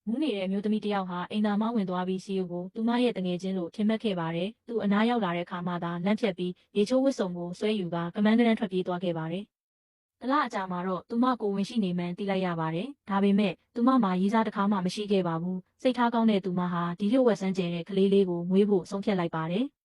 မူးနေတဲ့မျိုးသမီးတစ်ယောက်ဟာအိမ်သာမောင်းဝင်သွားပြီးစီယိုကိုသူမရဲ့တငယ်ချင်းလို့ထင်မှတ်ခဲ့ပါတယ်။သူအနားရောက်လာတဲ့အခါမှသာလန့်ဖြတ်ပြီးရေချိုးဝတ်စုံကိုဆွဲယူကကမန်းကရန်ထွက်ပြေးသွားခဲ့ပါတယ်။တလအကြာမှာတော့သူမကိုဝင်ရှိနေမှန်းသိလိုက်ရပါတယ်။ဒါပေမဲ့သူမမှာရည်စားတစ်ခါမှမရှိခဲ့ပါဘူး။စိတ်ထားကောင်းတဲ့သူမဟာဒီလိုဝက်ဆန်းကျဲတဲ့ကလေးလေးကိုမွေးဖို့ဆုံးဖြတ်လိုက်ပါတယ်။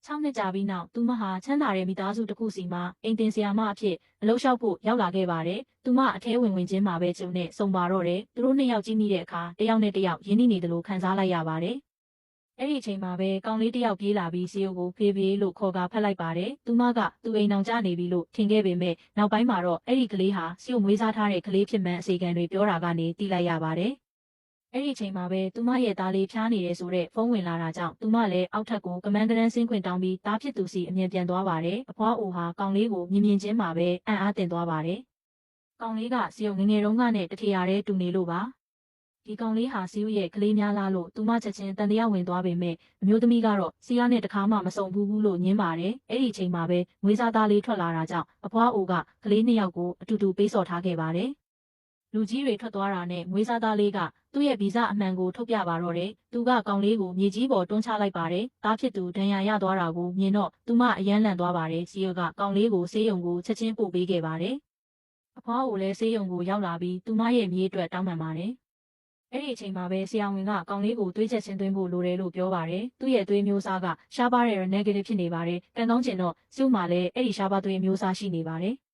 6 နှစ်ကြာပြီးနောက်သူမဟာချမ်းသာတဲ့မိသားစုတစ်ခုစီမှာအိမ်တင်ဆရာမအဖြစ်အလုပ်လျှောက်ဖို့ရောက်လာခဲ့ပါတယ်။သူမအထဲဝင်ချင်းမှာပဲကျုံနဲ့စုံပါတော့တယ်။သူတို့နှစ်ယောက်ကြည့်မိတဲ့အခါတယောက်နဲ့တယောက်ရင်းနှီးနေတယ်လို့ခံစားလိုက်ရပါတယ်။အဲ့ဒီအချိန်မှာပဲကောင်လေးတယောက်ပြေးလာပြီးစီယိုကိုဖေးဖေးလို့ခေါ်ကာဖက်လိုက်ပါတယ်။သူမကသူအိမ်အောင်ကျနေပြီလို့ထင်ခဲ့ပေမဲ့နောက်ပိုင်းမှာတော့အဲ့ဒီကလေးဟာစီယိုမွေးစားထားတဲ့ကလေးဖြစ်မှန်းအစီကံတွေပြောတာကနေသိလိုက်ရပါတယ်။အဲ့ဒီအချိန်မှာပဲသူမရဲ့သားလေးဖျားနေတယ်ဆိုတဲ့ဖုန်းဝင်လာတာကြောင့်သူမလည်းအောက်ထပ်ကိုကမန်းကရန်ဆင်းခွင့်တောင်းပြီးသားဖြစ်သူစီအမြင်ပြန်သွားပါတယ်။အဖွားအိုဟာကောင်လေးကိုမြင်ချင်းမှာပဲအံ့အားသင့်သွားပါတယ်။ကောင်လေးကစီယုံငငယ်တုန်းကနဲ့တထေရတဲ့တူနေလို့ပါ။ဒီကောင်လေးဟာစီယုရဲ့ကလေးများလားလို့သူမချက်ချင်းတန်တရားဝင်သွားပေမဲ့အမျိုးသမီးကတော့စီယာနဲ့တခါမှမစုံဘူးလို့ညင်းပါတယ်။အဲ့ဒီအချိန်မှာပဲငွေစားသားလေးထွက်လာတာကြောင့်အဖွားအိုကကလေးနှစ်ယောက်ကိုအတူတူပေးစော်ထားခဲ့ပါတယ်။လူကြီးတွေထွက်သွားတာနဲ့မွေးစားသားလေးကသူ့ရဲ့ဗီဇအမှန်ကိုထုတ်ပြပါတော့တယ်။သူကကောင်လေးကိုမြေကြီးပေါ်တွန်းချလိုက်ပါတယ်။သားဖြစ်သူဒဏ်ရာရသွားတာကိုမြင်တော့သူမအယမ်းလန့်သွားပါတယ်။စီယိုကကောင်လေးကိုဆေးရုံကိုချက်ချင်းပို့ပေးခဲ့ပါတယ်။အဖွားကိုလည်းဆေးရုံကိုရောက်လာပြီးသူမရဲ့မြေအတွက်တောင်းပန်ပါတယ်။အဲ့ဒီအချိန်မှာပဲဆရာဝန်ကကောင်လေးကိုသွေးချက်ချင်းသွင်းဖို့လိုတယ်လို့ပြောပါတယ်။သူ့ရဲ့သွေးမျိုးစားကရှားပါးတဲ့ negative ဖြစ်နေပါတယ်။ကံကောင်းချင်တော့စုမှာလည်းအဲ့ဒီရှားပါးသွေးမျိုးစားရှိနေပါတယ်။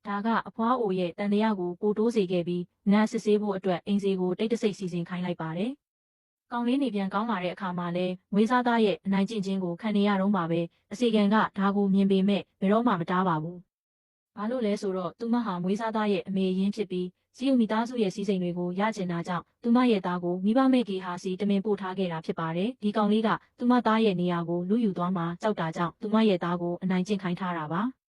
ဒါကအဖွားအိုရဲ့တန်တရားကိုပိုတိုးစေခဲ့ပြီးငါစစ်ဆေးဖို့အတွက်အိမ်စီကိုတိတ်တဆိတ်စီစဉ်ခိုင်းလိုက်ပါတယ်။ကောင်လေးနေပြန်ကောင်းလာတဲ့အခါမှာလဲငွေစားသားရဲ့အနိုင်ကျင့်ခြင်းကိုခံနေရတော့မှာပဲအစီကံကဒါကိုမြင်ပေမဲ့ဘယ်တော့မှမတားပါဘူး။ဘာလို့လဲဆိုတော့သူမဟာငွေစားသားရဲ့အမေရင်းဖြစ်ပြီးစီယုံမိသားစုရဲ့စီစဉ်တွေကိုရကျင်တာကြောင့်သူမရဲ့သားကိုမိဘမဲ့ကြီးဟာစီတမင်ပို့ထားခဲ့တာဖြစ်ပါတယ်။ဒီကောင်လေးကသူမသားရဲ့နေရာကိုလူယူသွားမှကြောက်တာကြောင့်သူမရဲ့သားကိုအနိုင်ကျင့်ခိုင်းထားတာပါ။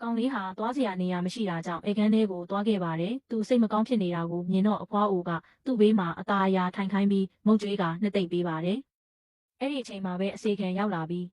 ကောင်လေးဟာသွားစရာနေရာမရှိတာကြောင့်အိမ်ခန်းထဲကိုသွားခဲ့ပါတယ်။သူစိတ်မကောင်းဖြစ်နေတာကိုမြင်တော့အဖွားအိုကသူ့ဘေးမှာအသားအရာထိုင်ခိုင်းပြီးမုတ်ကျွေးကနှစ်သိမ့်ပေးပါတယ်။အဲ့ဒီအချိန်မှာပဲအစီကံရောက်လာပြီး